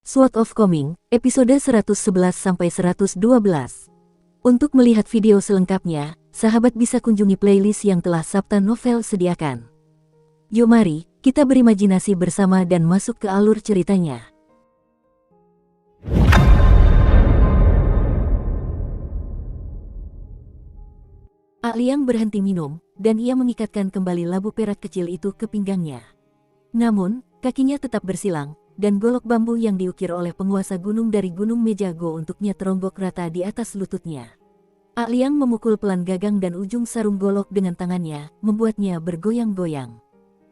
Sword of Coming, episode 111-112. Untuk melihat video selengkapnya, sahabat bisa kunjungi playlist yang telah Sabta Novel sediakan. Yuk mari, kita berimajinasi bersama dan masuk ke alur ceritanya. Liang berhenti minum, dan ia mengikatkan kembali labu perak kecil itu ke pinggangnya. Namun, kakinya tetap bersilang, dan golok bambu yang diukir oleh penguasa gunung dari Gunung Mejago untuknya teronggok rata di atas lututnya. Liang memukul pelan gagang dan ujung sarung golok dengan tangannya, membuatnya bergoyang-goyang.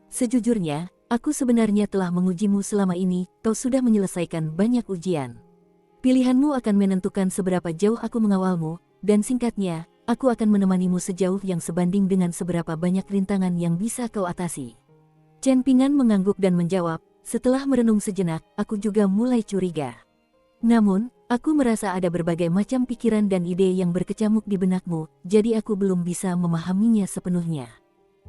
Sejujurnya, aku sebenarnya telah mengujimu selama ini, kau sudah menyelesaikan banyak ujian. Pilihanmu akan menentukan seberapa jauh aku mengawalmu, dan singkatnya, aku akan menemanimu sejauh yang sebanding dengan seberapa banyak rintangan yang bisa kau atasi. Chen Pingan mengangguk dan menjawab, setelah merenung sejenak, aku juga mulai curiga. Namun, aku merasa ada berbagai macam pikiran dan ide yang berkecamuk di benakmu, jadi aku belum bisa memahaminya sepenuhnya.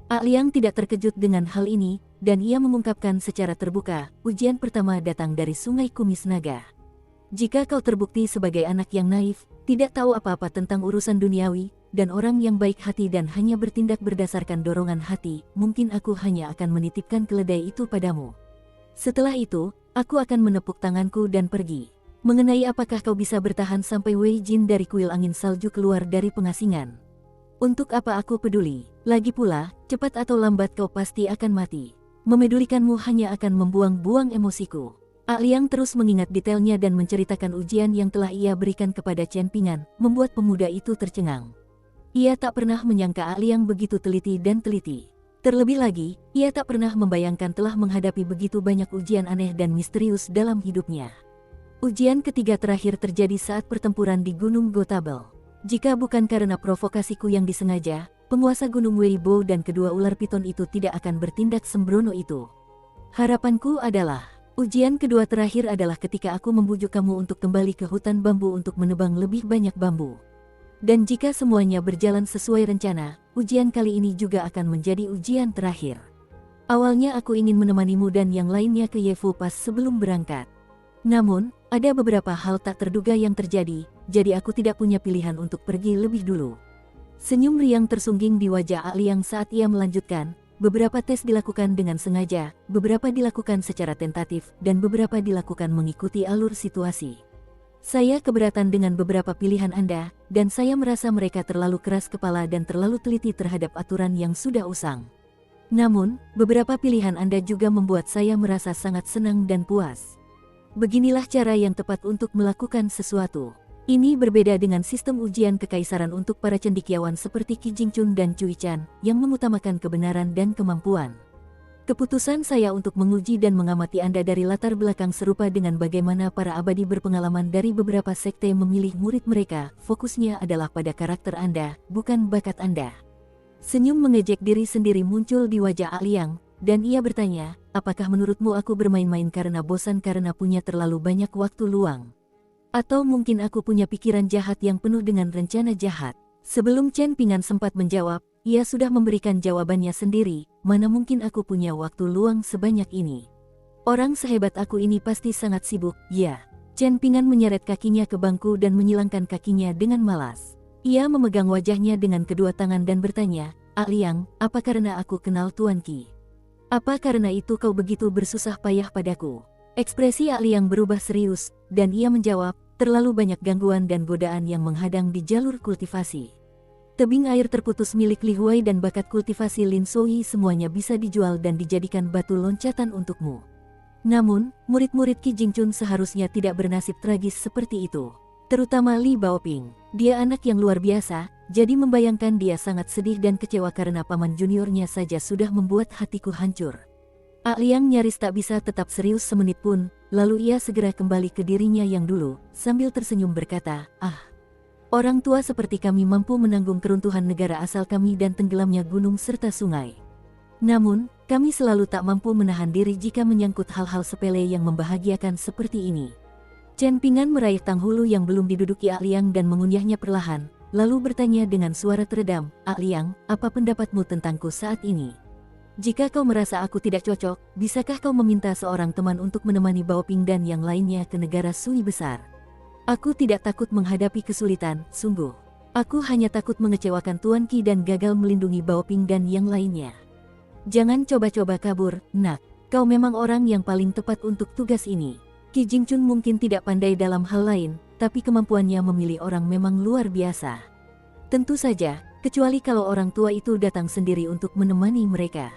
Liang tidak terkejut dengan hal ini, dan ia mengungkapkan secara terbuka, ujian pertama datang dari Sungai Kumis Naga. Jika kau terbukti sebagai anak yang naif, tidak tahu apa-apa tentang urusan duniawi, dan orang yang baik hati dan hanya bertindak berdasarkan dorongan hati, mungkin aku hanya akan menitipkan keledai itu padamu. Setelah itu, aku akan menepuk tanganku dan pergi. Mengenai apakah kau bisa bertahan sampai Wei Jin dari kuil angin salju keluar dari pengasingan. Untuk apa aku peduli? Lagi pula, cepat atau lambat kau pasti akan mati. Memedulikanmu hanya akan membuang-buang emosiku. Liang terus mengingat detailnya dan menceritakan ujian yang telah ia berikan kepada Chen Pingan, membuat pemuda itu tercengang. Ia tak pernah menyangka Liang begitu teliti dan teliti. Terlebih lagi, ia tak pernah membayangkan telah menghadapi begitu banyak ujian aneh dan misterius dalam hidupnya. Ujian ketiga terakhir terjadi saat pertempuran di Gunung Gotabel. Jika bukan karena provokasiku yang disengaja, penguasa Gunung Weibo dan kedua ular piton itu tidak akan bertindak sembrono itu. Harapanku adalah, ujian kedua terakhir adalah ketika aku membujuk kamu untuk kembali ke hutan bambu untuk menebang lebih banyak bambu. Dan jika semuanya berjalan sesuai rencana, ujian kali ini juga akan menjadi ujian terakhir. Awalnya aku ingin menemanimu dan yang lainnya ke Yefu Pass sebelum berangkat. Namun, ada beberapa hal tak terduga yang terjadi, jadi aku tidak punya pilihan untuk pergi lebih dulu. Senyum riang tersungging di wajah Liang saat ia melanjutkan, beberapa tes dilakukan dengan sengaja, beberapa dilakukan secara tentatif, dan beberapa dilakukan mengikuti alur situasi. Saya keberatan dengan beberapa pilihan Anda, dan saya merasa mereka terlalu keras kepala dan terlalu teliti terhadap aturan yang sudah usang. Namun, beberapa pilihan Anda juga membuat saya merasa sangat senang dan puas. Beginilah cara yang tepat untuk melakukan sesuatu. Ini berbeda dengan sistem ujian kekaisaran untuk para cendekiawan seperti Qi Jingchun dan Cui Chan, yang mengutamakan kebenaran dan kemampuan. Keputusan saya untuk menguji dan mengamati Anda dari latar belakang serupa dengan bagaimana para abadi berpengalaman dari beberapa sekte memilih murid mereka, fokusnya adalah pada karakter Anda, bukan bakat Anda. Senyum mengejek diri sendiri muncul di wajah Liang, dan ia bertanya, apakah menurutmu aku bermain-main karena bosan karena punya terlalu banyak waktu luang? Atau mungkin aku punya pikiran jahat yang penuh dengan rencana jahat? Sebelum Chen Pingan sempat menjawab, ia sudah memberikan jawabannya sendiri, mana mungkin aku punya waktu luang sebanyak ini. Orang sehebat aku ini pasti sangat sibuk, ya. Chen Pingan menyeret kakinya ke bangku dan menyilangkan kakinya dengan malas. Ia memegang wajahnya dengan kedua tangan dan bertanya, Liang, apa karena aku kenal Tuan Qi? Apa karena itu kau begitu bersusah payah padaku? Ekspresi Liang berubah serius, dan ia menjawab, terlalu banyak gangguan dan godaan yang menghadang di jalur kultivasi. Tebing air terputus milik Li Huai dan bakat kultivasi Lin Soyi semuanya bisa dijual dan dijadikan batu loncatan untukmu. Namun, murid-murid Qi Jingchun seharusnya tidak bernasib tragis seperti itu. Terutama Li Baoping. Dia anak yang luar biasa, jadi membayangkan dia sangat sedih dan kecewa karena paman juniornya saja sudah membuat hatiku hancur. Liang nyaris tak bisa tetap serius semenit pun, lalu ia segera kembali ke dirinya yang dulu, sambil tersenyum berkata, orang tua seperti kami mampu menanggung keruntuhan negara asal kami dan tenggelamnya gunung serta sungai. Namun, kami selalu tak mampu menahan diri jika menyangkut hal-hal sepele yang membahagiakan seperti ini. Chen Pingan meraih tang hulu yang belum diduduki Liang dan mengunyahnya perlahan, lalu bertanya dengan suara teredam, Liang, apa pendapatmu tentangku saat ini? Jika kau merasa aku tidak cocok, bisakah kau meminta seorang teman untuk menemani Baoping dan yang lainnya ke negara Sui besar? Aku tidak takut menghadapi kesulitan, sungguh. Aku hanya takut mengecewakan Tuan Qi dan gagal melindungi Baoping dan yang lainnya. Jangan coba-coba kabur, nak. Kau memang orang yang paling tepat untuk tugas ini. Qi Jingchun mungkin tidak pandai dalam hal lain, tapi kemampuannya memilih orang memang luar biasa. Tentu saja, kecuali kalau orang tua itu datang sendiri untuk menemani mereka.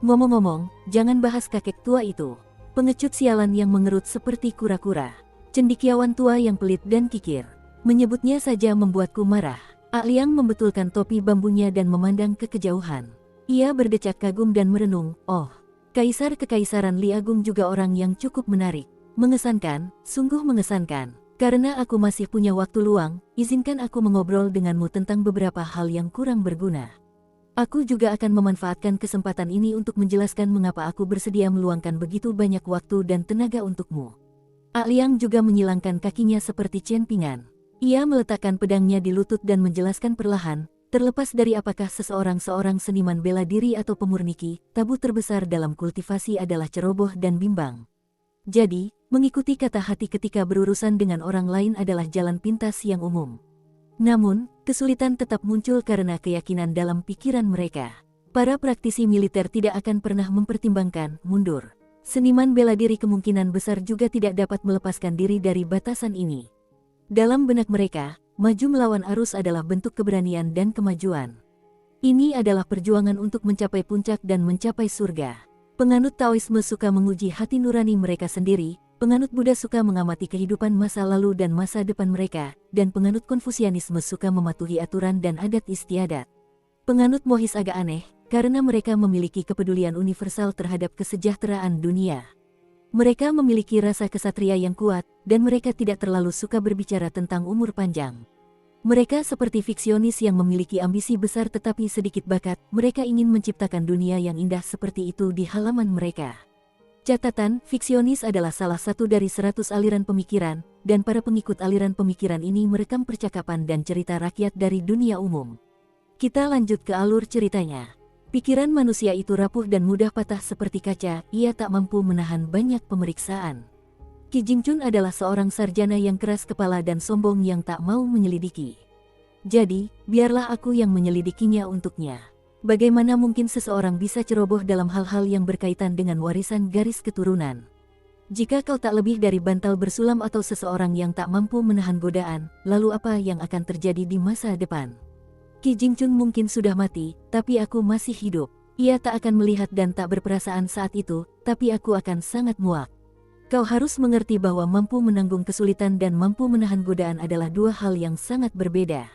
Ngomong-ngomong, jangan bahas kakek tua itu. Pengecut sialan yang mengerut seperti kura-kura. Cendekiawan tua yang pelit dan kikir. Menyebutnya saja membuatku marah. Liang membetulkan topi bambunya dan memandang ke kejauhan. Ia berdecak kagum dan merenung, oh, Kaisar Kekaisaran Li Agung juga orang yang cukup menarik. Mengesankan, sungguh mengesankan. Karena aku masih punya waktu luang, izinkan aku mengobrol denganmu tentang beberapa hal yang kurang berguna. Aku juga akan memanfaatkan kesempatan ini untuk menjelaskan mengapa aku bersedia meluangkan begitu banyak waktu dan tenaga untukmu. Liang juga menyilangkan kakinya seperti Chen Pingan. Ia meletakkan pedangnya di lutut dan menjelaskan perlahan, terlepas dari apakah seorang seniman bela diri atau pemurniki, tabu terbesar dalam kultivasi adalah ceroboh dan bimbang. Jadi, mengikuti kata hati ketika berurusan dengan orang lain adalah jalan pintas yang umum. Namun, kesulitan tetap muncul karena keyakinan dalam pikiran mereka. Para praktisi militer tidak akan pernah mempertimbangkan mundur. Seniman bela diri kemungkinan besar juga tidak dapat melepaskan diri dari batasan ini. Dalam benak mereka, maju melawan arus adalah bentuk keberanian dan kemajuan. Ini adalah perjuangan untuk mencapai puncak dan mencapai surga. Penganut Taoisme suka menguji hati nurani mereka sendiri, penganut Buddha suka mengamati kehidupan masa lalu dan masa depan mereka, dan penganut Konfusianisme suka mematuhi aturan dan adat istiadat. Penganut Mohis agak aneh, karena mereka memiliki kepedulian universal terhadap kesejahteraan dunia. Mereka memiliki rasa kesatria yang kuat, dan mereka tidak terlalu suka berbicara tentang umur panjang. Mereka seperti fiksionis yang memiliki ambisi besar tetapi sedikit bakat, mereka ingin menciptakan dunia yang indah seperti itu di halaman mereka. Catatan, fiksionis adalah salah satu dari 100 aliran pemikiran, dan para pengikut aliran pemikiran ini merekam percakapan dan cerita rakyat dari dunia umum. Kita lanjut ke alur ceritanya. Pikiran manusia itu rapuh dan mudah patah seperti kaca, ia tak mampu menahan banyak pemeriksaan. Qi Jingchun adalah seorang sarjana yang keras kepala dan sombong yang tak mau menyelidiki. Jadi, biarlah aku yang menyelidikinya untuknya. Bagaimana mungkin seseorang bisa ceroboh dalam hal-hal yang berkaitan dengan warisan garis keturunan? Jika kau tak lebih dari bantal bersulam atau seseorang yang tak mampu menahan godaan, lalu apa yang akan terjadi di masa depan? Qi Jingchun mungkin sudah mati, tapi aku masih hidup. Ia tak akan melihat dan tak berperasaan saat itu, tapi aku akan sangat muak. Kau harus mengerti bahwa mampu menanggung kesulitan dan mampu menahan godaan adalah dua hal yang sangat berbeda.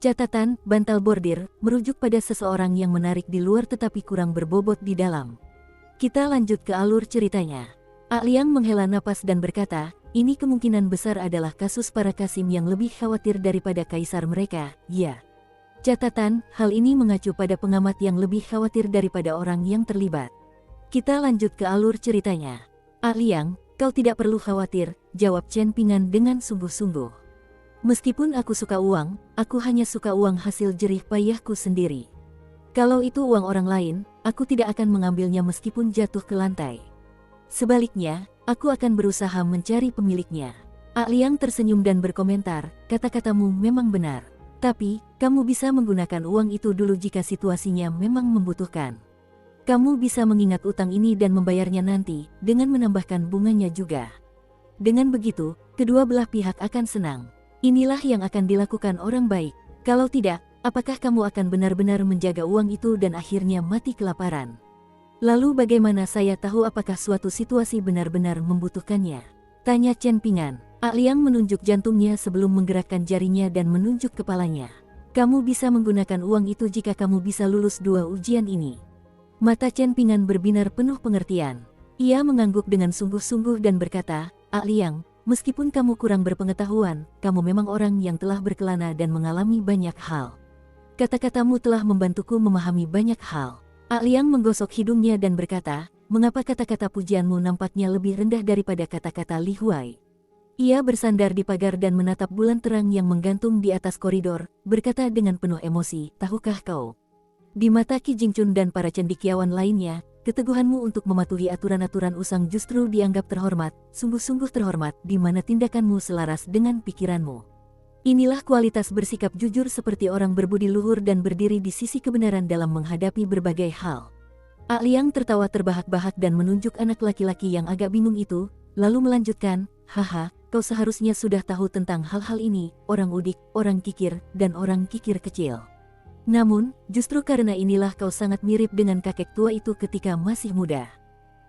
Catatan, bantal bordir, merujuk pada seseorang yang menarik di luar tetapi kurang berbobot di dalam. Kita lanjut ke alur ceritanya. Liang menghela napas dan berkata, ini kemungkinan besar adalah kasus para Kasim yang lebih khawatir daripada kaisar mereka, ya. Catatan, hal ini mengacu pada pengamat yang lebih khawatir daripada orang yang terlibat. Kita lanjut ke alur ceritanya. Liang, kau tidak perlu khawatir, jawab Chen Pingan dengan sungguh-sungguh. Meskipun aku suka uang, aku hanya suka uang hasil jerih payahku sendiri. Kalau itu uang orang lain, aku tidak akan mengambilnya meskipun jatuh ke lantai. Sebaliknya, aku akan berusaha mencari pemiliknya. Liang tersenyum dan berkomentar, kata-katamu memang benar. Tapi, kamu bisa menggunakan uang itu dulu jika situasinya memang membutuhkan. Kamu bisa mengingat utang ini dan membayarnya nanti, dengan menambahkan bunganya juga. Dengan begitu, kedua belah pihak akan senang. Inilah yang akan dilakukan orang baik. Kalau tidak, apakah kamu akan benar-benar menjaga uang itu dan akhirnya mati kelaparan? Lalu bagaimana saya tahu apakah suatu situasi benar-benar membutuhkannya? Tanya Chen Pingan. Liang menunjuk jantungnya sebelum menggerakkan jarinya dan menunjuk kepalanya. Kamu bisa menggunakan uang itu jika kamu bisa lulus dua ujian ini. Mata Chen Pingan berbinar penuh pengertian. Ia mengangguk dengan sungguh-sungguh dan berkata, Liang, meskipun kamu kurang berpengetahuan, kamu memang orang yang telah berkelana dan mengalami banyak hal. Kata-katamu telah membantuku memahami banyak hal. Liang menggosok hidungnya dan berkata, mengapa kata-kata pujianmu nampaknya lebih rendah daripada kata-kata Li Huai? Ia bersandar di pagar dan menatap bulan terang yang menggantung di atas koridor, berkata dengan penuh emosi, tahukah kau? Di mata Qi Jingchun dan para cendekiawan lainnya, keteguhanmu untuk mematuhi aturan-aturan usang justru dianggap terhormat, sungguh-sungguh terhormat, di mana tindakanmu selaras dengan pikiranmu. Inilah kualitas bersikap jujur seperti orang berbudi luhur dan berdiri di sisi kebenaran dalam menghadapi berbagai hal. Liang tertawa terbahak-bahak dan menunjuk anak laki-laki yang agak bingung itu, lalu melanjutkan, haha, kau seharusnya sudah tahu tentang hal-hal ini, orang udik, orang kikir, dan orang kikir kecil. Namun, justru karena inilah kau sangat mirip dengan kakek tua itu ketika masih muda.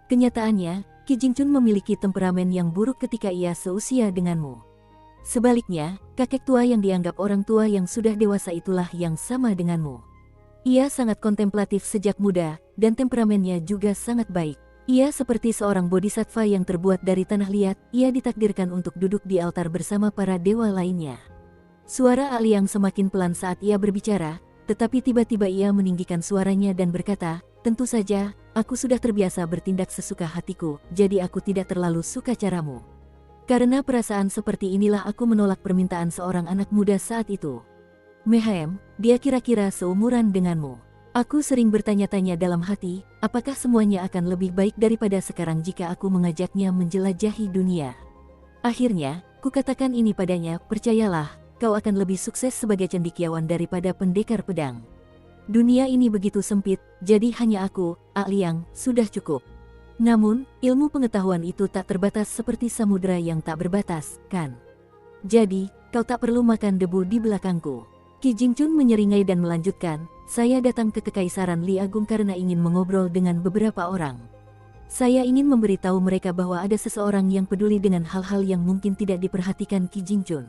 Kenyataannya, Qi Jingchun memiliki temperamen yang buruk ketika ia seusia denganmu. Sebaliknya, kakek tua yang dianggap orang tua yang sudah dewasa itulah yang sama denganmu. Ia sangat kontemplatif sejak muda, dan temperamennya juga sangat baik. Ia seperti seorang bodhisattva yang terbuat dari tanah liat, ia ditakdirkan untuk duduk di altar bersama para dewa lainnya. Suara Liang semakin pelan saat ia berbicara, tetapi tiba-tiba ia meninggikan suaranya dan berkata, tentu saja, aku sudah terbiasa bertindak sesuka hatiku, jadi aku tidak terlalu suka caramu. Karena perasaan seperti inilah aku menolak permintaan seorang anak muda saat itu. Mehem, dia kira-kira seumuran denganmu. Aku sering bertanya-tanya dalam hati, apakah semuanya akan lebih baik daripada sekarang jika aku mengajaknya menjelajahi dunia. Akhirnya, kukatakan ini padanya, percayalah, kau akan lebih sukses sebagai cendekiawan daripada pendekar pedang. Dunia ini begitu sempit, jadi hanya aku, Liang, sudah cukup. Namun, ilmu pengetahuan itu tak terbatas seperti samudera yang tak berbatas, kan? Jadi, kau tak perlu makan debu di belakangku. Qi Jingchun menyeringai dan melanjutkan, saya datang ke Kekaisaran Li Agung karena ingin mengobrol dengan beberapa orang. Saya ingin memberitahu mereka bahwa ada seseorang yang peduli dengan hal-hal yang mungkin tidak diperhatikan Qi Jingchun.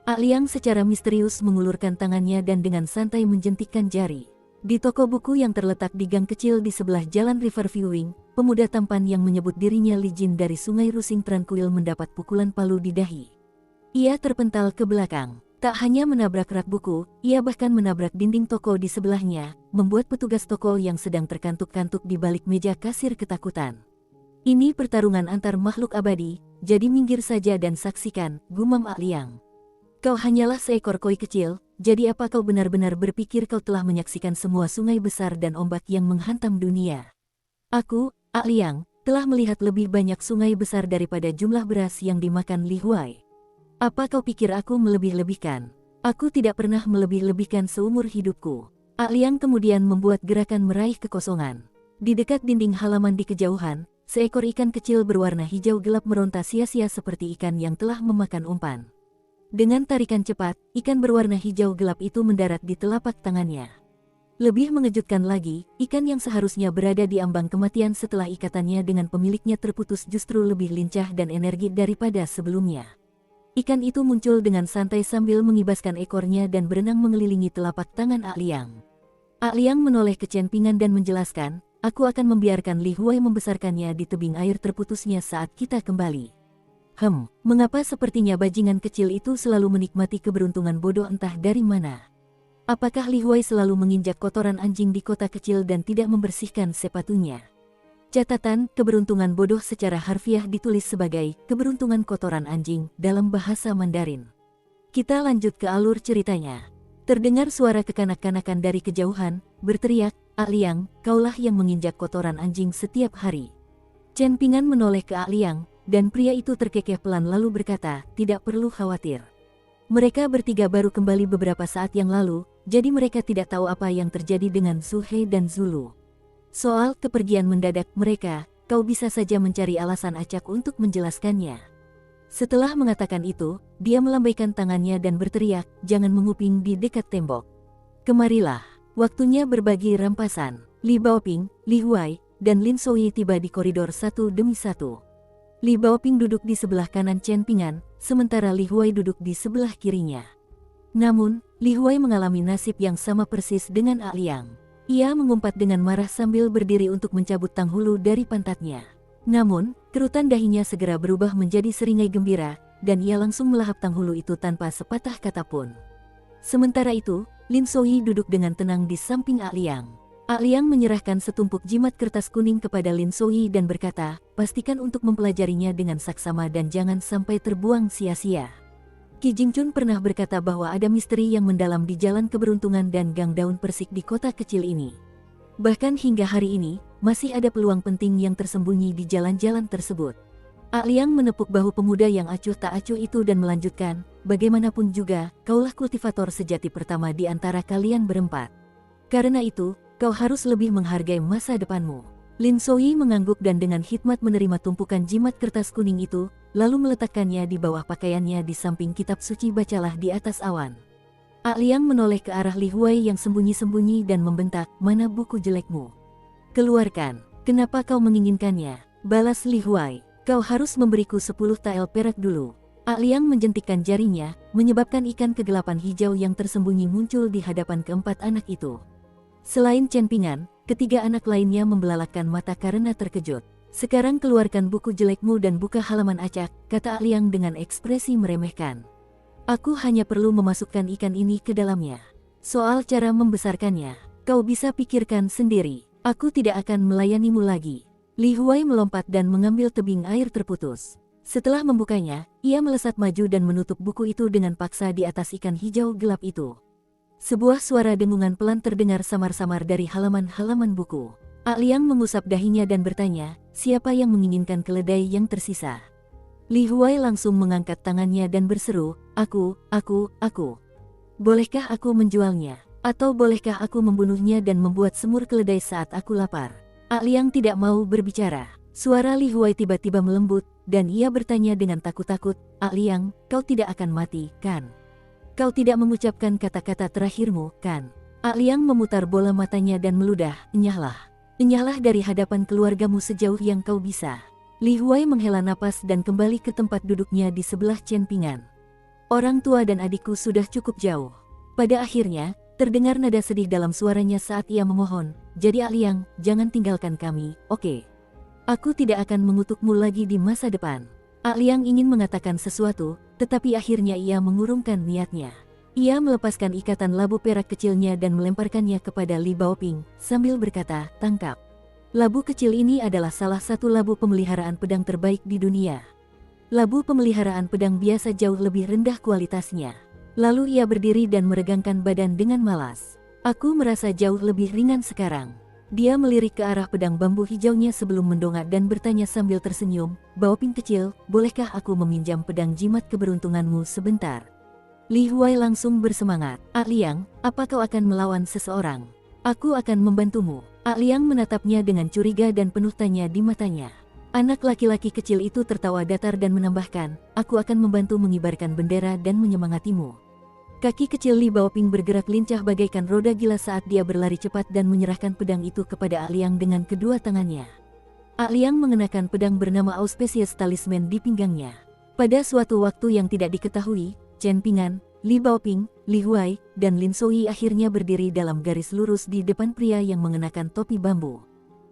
Liang secara misterius mengulurkan tangannya dan dengan santai menjentikkan jari. Di toko buku yang terletak di gang kecil di sebelah jalan River Viewing, pemuda tampan yang menyebut dirinya Li Jin dari Sungai Rusing Tranquil mendapat pukulan palu di dahi. Ia terpental ke belakang. Tak hanya menabrak rak buku, ia bahkan menabrak dinding toko di sebelahnya, membuat petugas toko yang sedang terkantuk-kantuk di balik meja kasir ketakutan. Ini pertarungan antar makhluk abadi, jadi minggir saja dan saksikan, gumam Liang. Kau hanyalah seekor koi kecil, jadi apa kau benar-benar berpikir kau telah menyaksikan semua sungai besar dan ombak yang menghantam dunia? Aku, Liang, telah melihat lebih banyak sungai besar daripada jumlah beras yang dimakan Li Huai. Apa kau pikir aku melebih-lebihkan? Aku tidak pernah melebih-lebihkan seumur hidupku. Liang kemudian membuat gerakan meraih kekosongan. Di dekat dinding halaman di kejauhan, seekor ikan kecil berwarna hijau gelap meronta sia-sia seperti ikan yang telah memakan umpan. Dengan tarikan cepat, ikan berwarna hijau gelap itu mendarat di telapak tangannya. Lebih mengejutkan lagi, ikan yang seharusnya berada di ambang kematian setelah ikatannya dengan pemiliknya terputus justru lebih lincah dan energi daripada sebelumnya. Ikan itu muncul dengan santai sambil mengibaskan ekornya dan berenang mengelilingi telapak tangan Liang. Liang menoleh ke Chen Pingan dan menjelaskan, aku akan membiarkan Li Huai membesarkannya di tebing air terputusnya saat kita kembali. Mengapa sepertinya bajingan kecil itu selalu menikmati keberuntungan bodoh entah dari mana? Apakah Li Huai selalu menginjak kotoran anjing di kota kecil dan tidak membersihkan sepatunya? Catatan, keberuntungan bodoh secara harfiah ditulis sebagai keberuntungan kotoran anjing dalam bahasa Mandarin. Kita lanjut ke alur ceritanya. Terdengar suara kekanak-kanakan dari kejauhan, berteriak, Liang, kaulah yang menginjak kotoran anjing setiap hari. Chen Pingan menoleh ke Liang, dan pria itu terkekeh pelan lalu berkata, tidak perlu khawatir. Mereka bertiga baru kembali beberapa saat yang lalu, jadi mereka tidak tahu apa yang terjadi dengan Su He dan Zulu. Soal kepergian mendadak mereka, kau bisa saja mencari alasan acak untuk menjelaskannya. Setelah mengatakan itu, dia melambaikan tangannya dan berteriak, jangan menguping di dekat tembok. Kemarilah, waktunya berbagi rampasan. Li Baoping, Li Huai, dan Lin Souyi tiba di koridor satu demi satu. Li Baoping duduk di sebelah kanan Chen Pingan, sementara Li Huai duduk di sebelah kirinya. Namun, Li Huai mengalami nasib yang sama persis dengan Liang. Ia mengumpat dengan marah sambil berdiri untuk mencabut tang hulu dari pantatnya. Namun, kerutan dahinya segera berubah menjadi seringai gembira, dan ia langsung melahap tang hulu itu tanpa sepatah kata pun. Sementara itu, Lin Souyi duduk dengan tenang di samping Liang. Liang menyerahkan setumpuk jimat kertas kuning kepada Lin Souyi dan berkata, pastikan untuk mempelajarinya dengan saksama dan jangan sampai terbuang sia-sia. Qi Jingchun pernah berkata bahwa ada misteri yang mendalam di jalan keberuntungan dan gang daun persik di kota kecil ini. Bahkan hingga hari ini, masih ada peluang penting yang tersembunyi di jalan-jalan tersebut. Liang menepuk bahu pemuda yang acuh tak acuh itu dan melanjutkan, bagaimanapun juga, kaulah kultivator sejati pertama di antara kalian berempat. Karena itu, kau harus lebih menghargai masa depanmu. Lin Soyi mengangguk dan dengan hikmat menerima tumpukan jimat kertas kuning itu, lalu meletakkannya di bawah pakaiannya di samping kitab suci bacalah di atas awan. Liang menoleh ke arah Li Huai yang sembunyi-sembunyi dan membentak, mana buku jelekmu? Keluarkan, kenapa kau menginginkannya? Balas Li Huai, kau harus memberiku 10 tael perak dulu. Liang menjentikkan jarinya, menyebabkan ikan kegelapan hijau yang tersembunyi muncul di hadapan keempat anak itu. Selain Chen Pingan, ketiga anak lainnya membelalakkan mata karena terkejut. Sekarang keluarkan buku jelekmu dan buka halaman acak, kata Liang dengan ekspresi meremehkan. Aku hanya perlu memasukkan ikan ini ke dalamnya. Soal cara membesarkannya, kau bisa pikirkan sendiri. Aku tidak akan melayanimu lagi. Li Huai melompat dan mengambil tebing air terputus. Setelah membukanya, ia melesat maju dan menutup buku itu dengan paksa di atas ikan hijau gelap itu. Sebuah suara dengungan pelan terdengar samar-samar dari halaman-halaman buku. Liang mengusap dahinya dan bertanya, siapa yang menginginkan keledai yang tersisa? Li Huai langsung mengangkat tangannya dan berseru, aku. Bolehkah aku menjualnya? Atau bolehkah aku membunuhnya dan membuat semur keledai saat aku lapar? Liang tidak mau berbicara. Suara Li Huai tiba-tiba melembut, dan ia bertanya dengan takut-takut, Liang, kau tidak akan mati, kan? Kau tidak mengucapkan kata-kata terakhirmu, kan? Liang memutar bola matanya dan meludah, enyahlah. Enyahlah dari hadapan keluargamu sejauh yang kau bisa. Li Huai menghela napas dan kembali ke tempat duduknya di sebelah Chen Pingan. Orang tua dan adikku sudah cukup jauh. Pada akhirnya, terdengar nada sedih dalam suaranya saat ia memohon, jadi Liang, jangan tinggalkan kami, oke? Aku tidak akan mengutukmu lagi di masa depan. Liang ingin mengatakan sesuatu, tetapi akhirnya ia mengurungkan niatnya. Ia melepaskan ikatan labu perak kecilnya dan melemparkannya kepada Li Baoping, sambil berkata, tangkap. Labu kecil ini adalah salah satu labu pemeliharaan pedang terbaik di dunia. Labu pemeliharaan pedang biasa jauh lebih rendah kualitasnya. Lalu ia berdiri dan meregangkan badan dengan malas. Aku merasa jauh lebih ringan sekarang. Dia melirik ke arah pedang bambu hijaunya sebelum mendongak dan bertanya sambil tersenyum, Baoping kecil, bolehkah aku meminjam pedang jimat keberuntunganmu sebentar? Li Huai langsung bersemangat, Liang, apa kau akan melawan seseorang? Aku akan membantumu. Liang menatapnya dengan curiga dan penuh tanya di matanya. Anak laki-laki kecil itu tertawa datar dan menambahkan, aku akan membantu mengibarkan bendera dan menyemangatimu. Kaki kecil Li Baoping bergerak lincah bagaikan roda gila saat dia berlari cepat dan menyerahkan pedang itu kepada Liang dengan kedua tangannya. Liang mengenakan pedang bernama Auspicious Talisman di pinggangnya. Pada suatu waktu yang tidak diketahui, Chen Pingan, Li Baoping, Li Huai, dan Lin Soyi akhirnya berdiri dalam garis lurus di depan pria yang mengenakan topi bambu.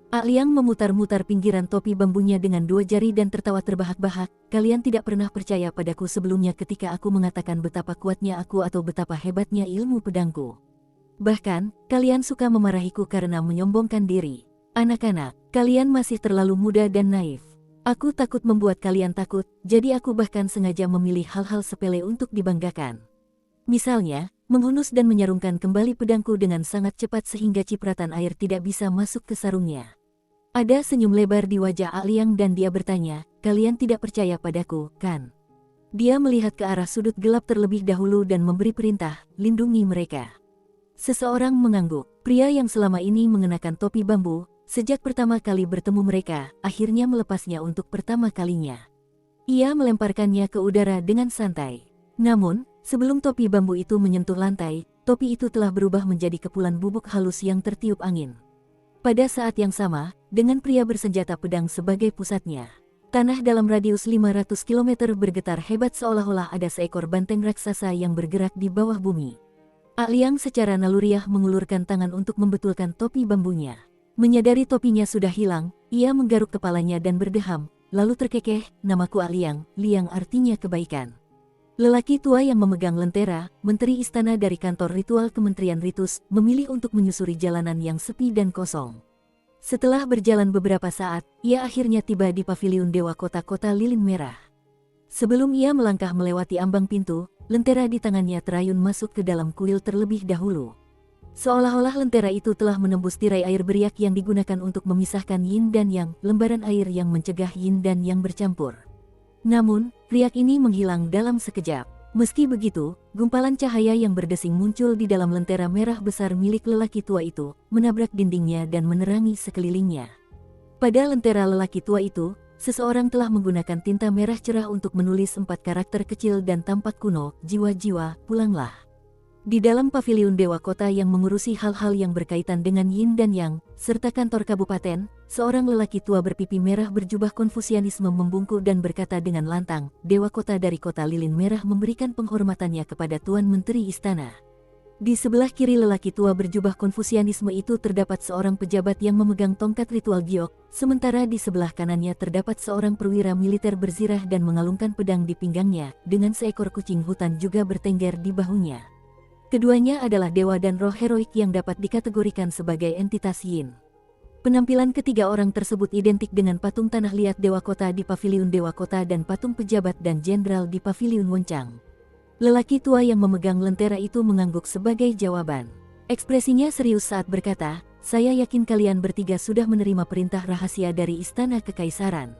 Liang memutar-mutar pinggiran topi bambunya dengan dua jari dan tertawa terbahak-bahak, kalian tidak pernah percaya padaku sebelumnya ketika aku mengatakan betapa kuatnya aku atau betapa hebatnya ilmu pedangku. Bahkan, kalian suka memarahiku karena menyombongkan diri. Anak-anak, kalian masih terlalu muda dan naif. Aku takut membuat kalian takut, jadi aku bahkan sengaja memilih hal-hal sepele untuk dibanggakan. Misalnya, menghunus dan menyarungkan kembali pedangku dengan sangat cepat sehingga cipratan air tidak bisa masuk ke sarungnya. Ada senyum lebar di wajah Liang dan dia bertanya, kalian tidak percaya padaku, kan? Dia melihat ke arah sudut gelap terlebih dahulu dan memberi perintah, lindungi mereka. Seseorang mengangguk, pria yang selama ini mengenakan topi bambu, sejak pertama kali bertemu mereka, akhirnya melepasnya untuk pertama kalinya. Ia melemparkannya ke udara dengan santai. Namun, sebelum topi bambu itu menyentuh lantai, topi itu telah berubah menjadi kepulan bubuk halus yang tertiup angin. Pada saat yang sama, dengan pria bersenjata pedang sebagai pusatnya, tanah dalam radius 500 km bergetar hebat seolah-olah ada seekor banteng raksasa yang bergerak di bawah bumi. Liang secara naluriah mengulurkan tangan untuk membetulkan topi bambunya. Menyadari topinya sudah hilang, ia menggaruk kepalanya dan berdeham, lalu terkekeh, namaku Liang, Liang artinya kebaikan. Lelaki tua yang memegang lentera, menteri istana dari kantor ritual Kementerian Ritus, memilih untuk menyusuri jalanan yang sepi dan kosong. Setelah berjalan beberapa saat, ia akhirnya tiba di paviliun Dewa Kota-Kota Lilin Merah. Sebelum ia melangkah melewati ambang pintu, lentera di tangannya terayun masuk ke dalam kuil terlebih dahulu. Seolah-olah lentera itu telah menembus tirai air beriak yang digunakan untuk memisahkan yin dan yang, lembaran air yang mencegah yin dan yang bercampur. Namun, riak ini menghilang dalam sekejap. Meski begitu, gumpalan cahaya yang berdesing muncul di dalam lentera merah besar milik lelaki tua itu, menabrak dindingnya dan menerangi sekelilingnya. Pada lentera lelaki tua itu, seseorang telah menggunakan tinta merah cerah untuk menulis 4 karakter kecil dan tampak kuno, jiwa-jiwa, pulanglah. Di dalam paviliun Dewa Kota yang mengurusi hal-hal yang berkaitan dengan Yin dan Yang, serta kantor kabupaten, seorang lelaki tua berpipi merah berjubah Konfusianisme membungkuk dan berkata dengan lantang, Dewa Kota dari Kota Lilin Merah memberikan penghormatannya kepada Tuan Menteri Istana. Di sebelah kiri lelaki tua berjubah Konfusianisme itu terdapat seorang pejabat yang memegang tongkat ritual giok, sementara di sebelah kanannya terdapat seorang perwira militer berzirah dan mengalungkan pedang di pinggangnya, dengan seekor kucing hutan juga bertengger di bahunya. Keduanya adalah dewa dan roh heroik yang dapat dikategorikan sebagai entitas Yin. Penampilan ketiga orang tersebut identik dengan patung tanah liat Dewa Kota di Paviliun Dewa Kota dan patung pejabat dan jenderal di Paviliun Woncang. Lelaki tua yang memegang lentera itu mengangguk sebagai jawaban. Ekspresinya serius saat berkata, saya yakin kalian bertiga sudah menerima perintah rahasia dari Istana Kekaisaran.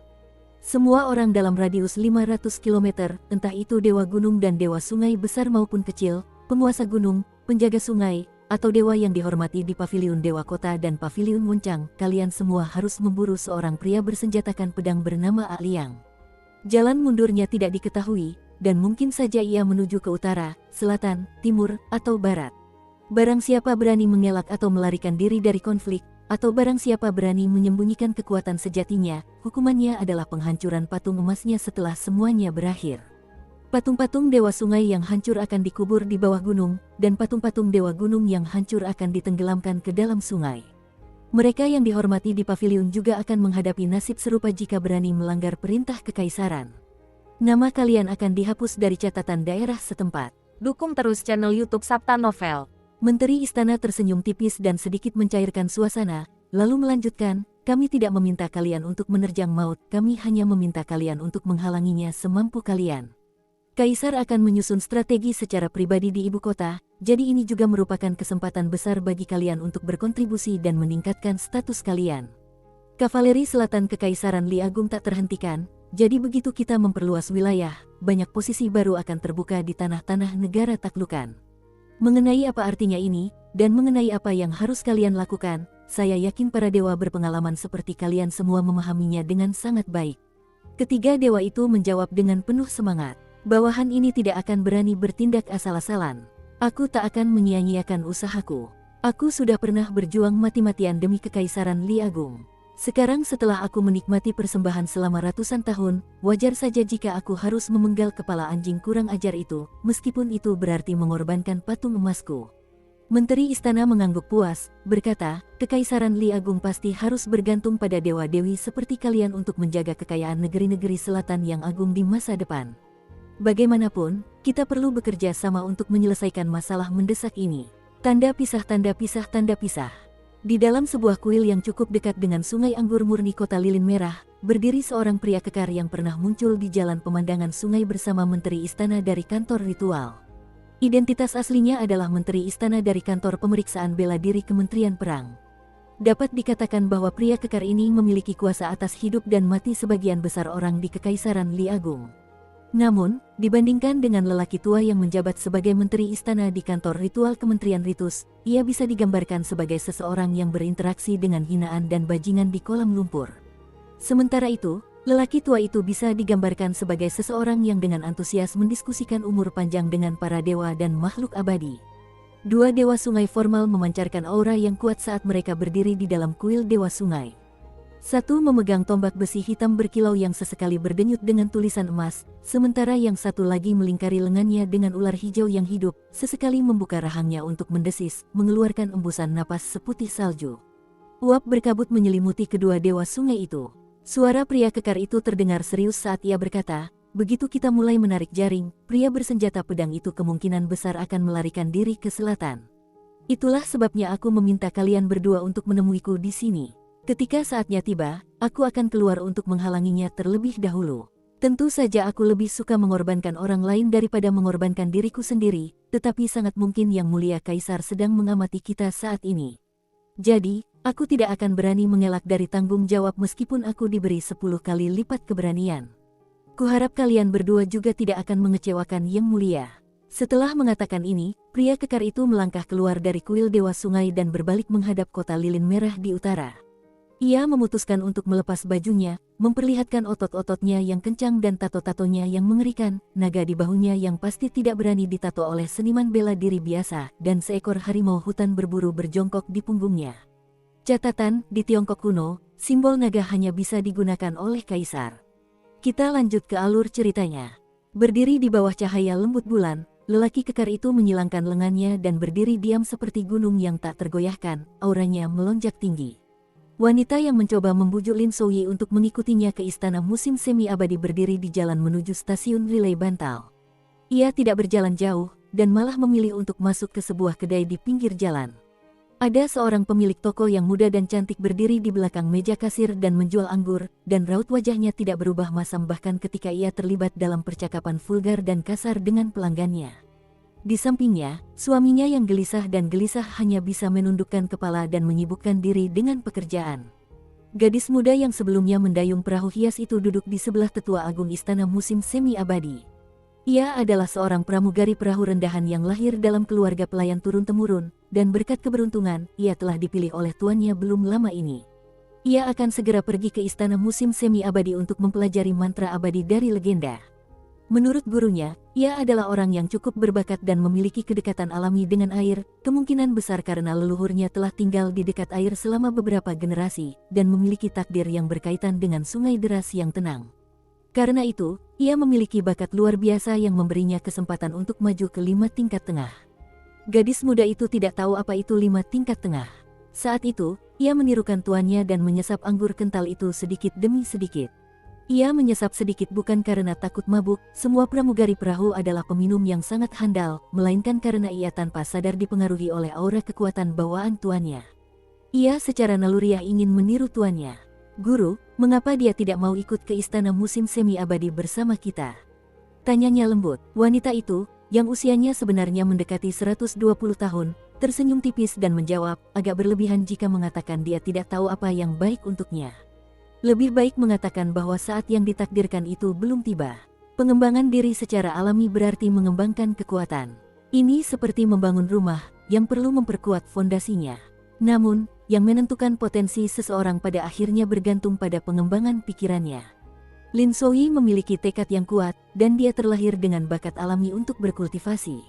Semua orang dalam radius 500 km, entah itu Dewa Gunung dan Dewa Sungai besar maupun kecil, penguasa gunung, penjaga sungai, atau dewa yang dihormati di Paviliun Dewa Kota dan Paviliun Woncang, kalian semua harus memburu seorang pria bersenjatakan pedang bernama Aliang. Jalan mundurnya tidak diketahui, dan mungkin saja ia menuju ke utara, selatan, timur, atau barat. Barang siapa berani mengelak atau melarikan diri dari konflik, atau barang siapa berani menyembunyikan kekuatan sejatinya, hukumannya adalah penghancuran patung emasnya setelah semuanya berakhir. Patung-patung Dewa Sungai yang hancur akan dikubur di bawah gunung, dan patung-patung Dewa Gunung yang hancur akan ditenggelamkan ke dalam sungai. Mereka yang dihormati di paviliun juga akan menghadapi nasib serupa jika berani melanggar perintah kekaisaran. Nama kalian akan dihapus dari catatan daerah setempat. Dukung terus channel YouTube Sabta Novel. Menteri Istana tersenyum tipis dan sedikit mencairkan suasana, lalu melanjutkan, kami tidak meminta kalian untuk menerjang maut, kami hanya meminta kalian untuk menghalanginya semampu kalian. Kaisar akan menyusun strategi secara pribadi di ibu kota, jadi ini juga merupakan kesempatan besar bagi kalian untuk berkontribusi dan meningkatkan status kalian. Kavaleri Selatan Kekaisaran Li Agung tak terhentikan, jadi begitu kita memperluas wilayah, banyak posisi baru akan terbuka di tanah-tanah negara taklukan. Mengenai apa artinya ini, dan mengenai apa yang harus kalian lakukan, saya yakin para dewa berpengalaman seperti kalian semua memahaminya dengan sangat baik. Ketiga dewa itu menjawab dengan penuh semangat. Bawahan ini tidak akan berani bertindak asal-asalan. Aku tak akan menyia-nyiakan usahaku. Aku sudah pernah berjuang mati-matian demi kekaisaran Li Agung. Sekarang setelah aku menikmati persembahan selama ratusan tahun, wajar saja jika aku harus memenggal kepala anjing kurang ajar itu, meskipun itu berarti mengorbankan patung emasku. Menteri Istana mengangguk puas, berkata, kekaisaran Li Agung pasti harus bergantung pada dewa-dewi seperti kalian untuk menjaga kekayaan negeri-negeri selatan yang agung di masa depan. Bagaimanapun, kita perlu bekerja sama untuk menyelesaikan masalah mendesak ini. Tanda pisah, tanda pisah, tanda pisah. Di dalam sebuah kuil yang cukup dekat dengan Sungai Anggur Murni Kota Lilin Merah, berdiri seorang pria kekar yang pernah muncul di jalan pemandangan sungai bersama Menteri Istana dari kantor ritual. Identitas aslinya adalah Menteri Istana dari kantor pemeriksaan bela diri Kementerian Perang. Dapat dikatakan bahwa pria kekar ini memiliki kuasa atas hidup dan mati sebagian besar orang di Kekaisaran Li Agung. Namun, dibandingkan dengan lelaki tua yang menjabat sebagai Menteri Istana di kantor ritual Kementerian Ritus, ia bisa digambarkan sebagai seseorang yang berinteraksi dengan hinaan dan bajingan di kolam lumpur. Sementara itu, lelaki tua itu bisa digambarkan sebagai seseorang yang dengan antusias mendiskusikan umur panjang dengan para dewa dan makhluk abadi. Dua dewa sungai formal memancarkan aura yang kuat saat mereka berdiri di dalam kuil Dewa Sungai. Satu memegang tombak besi hitam berkilau yang sesekali berdenyut dengan tulisan emas, sementara yang satu lagi melingkari lengannya dengan ular hijau yang hidup, sesekali membuka rahangnya untuk mendesis, mengeluarkan embusan napas seputih salju. Uap berkabut menyelimuti kedua dewa sungai itu. Suara pria kekar itu terdengar serius saat ia berkata, begitu kita mulai menarik jaring, pria bersenjata pedang itu kemungkinan besar akan melarikan diri ke selatan. Itulah sebabnya aku meminta kalian berdua untuk menemuiku di sini. Ketika saatnya tiba, aku akan keluar untuk menghalanginya terlebih dahulu. Tentu saja aku lebih suka mengorbankan orang lain daripada mengorbankan diriku sendiri, tetapi sangat mungkin Yang Mulia Kaisar sedang mengamati kita saat ini. Jadi, aku tidak akan berani mengelak dari tanggung jawab meskipun aku diberi 10 kali lipat keberanian. Kuharap kalian berdua juga tidak akan mengecewakan Yang Mulia. Setelah mengatakan ini, pria kekar itu melangkah keluar dari kuil Dewa Sungai dan berbalik menghadap kota lilin merah di utara. Ia memutuskan untuk melepas bajunya, memperlihatkan otot-ototnya yang kencang dan tato-tatonya yang mengerikan, naga di bahunya yang pasti tidak berani ditato oleh seniman bela diri biasa, dan seekor harimau hutan berburu berjongkok di punggungnya. Catatan, di Tiongkok kuno, simbol naga hanya bisa digunakan oleh kaisar. Kita lanjut ke alur ceritanya. Berdiri di bawah cahaya lembut bulan, lelaki kekar itu menyilangkan lengannya dan berdiri diam seperti gunung yang tak tergoyahkan, auranya melonjak tinggi. Wanita yang mencoba membujuk Lin Souyi untuk mengikutinya ke istana musim semi abadi berdiri di jalan menuju stasiun relay bantal. Ia tidak berjalan jauh, dan malah memilih untuk masuk ke sebuah kedai di pinggir jalan. Ada seorang pemilik toko yang muda dan cantik berdiri di belakang meja kasir dan menjual anggur, dan raut wajahnya tidak berubah masam bahkan ketika ia terlibat dalam percakapan vulgar dan kasar dengan pelanggannya. Di sampingnya, suaminya yang gelisah hanya bisa menundukkan kepala dan menyibukkan diri dengan pekerjaan. Gadis muda yang sebelumnya mendayung perahu hias itu duduk di sebelah tetua agung istana musim semi abadi. Ia adalah seorang pramugari perahu rendahan yang lahir dalam keluarga pelayan turun-temurun, dan berkat keberuntungan, ia telah dipilih oleh tuannya belum lama ini. Ia akan segera pergi ke istana musim semi abadi untuk mempelajari mantra abadi dari legenda. Menurut gurunya, ia adalah orang yang cukup berbakat dan memiliki kedekatan alami dengan air, kemungkinan besar karena leluhurnya telah tinggal di dekat air selama beberapa generasi, dan memiliki takdir yang berkaitan dengan sungai deras yang tenang. Karena itu, ia memiliki bakat luar biasa yang memberinya kesempatan untuk maju ke 5 tingkat tengah. Gadis muda itu tidak tahu apa itu 5 tingkat tengah. Saat itu, ia menirukan tuannya dan menyesap anggur kental itu sedikit demi sedikit. Ia menyesap sedikit bukan karena takut mabuk, semua pramugari perahu adalah peminum yang sangat handal, melainkan karena ia tanpa sadar dipengaruhi oleh aura kekuatan bawaan tuannya. Ia secara naluriah ingin meniru tuannya. Guru, mengapa dia tidak mau ikut ke istana musim semi abadi bersama kita? Tanyanya lembut. Wanita itu, yang usianya sebenarnya mendekati 120 tahun, tersenyum tipis dan menjawab, agak berlebihan jika mengatakan dia tidak tahu apa yang baik untuknya. Lebih baik mengatakan bahwa saat yang ditakdirkan itu belum tiba. Pengembangan diri secara alami berarti mengembangkan kekuatan. Ini seperti membangun rumah, yang perlu memperkuat fondasinya. Namun, yang menentukan potensi seseorang pada akhirnya bergantung pada pengembangan pikirannya. Lin Souyi memiliki tekad yang kuat, dan dia terlahir dengan bakat alami untuk berkultivasi.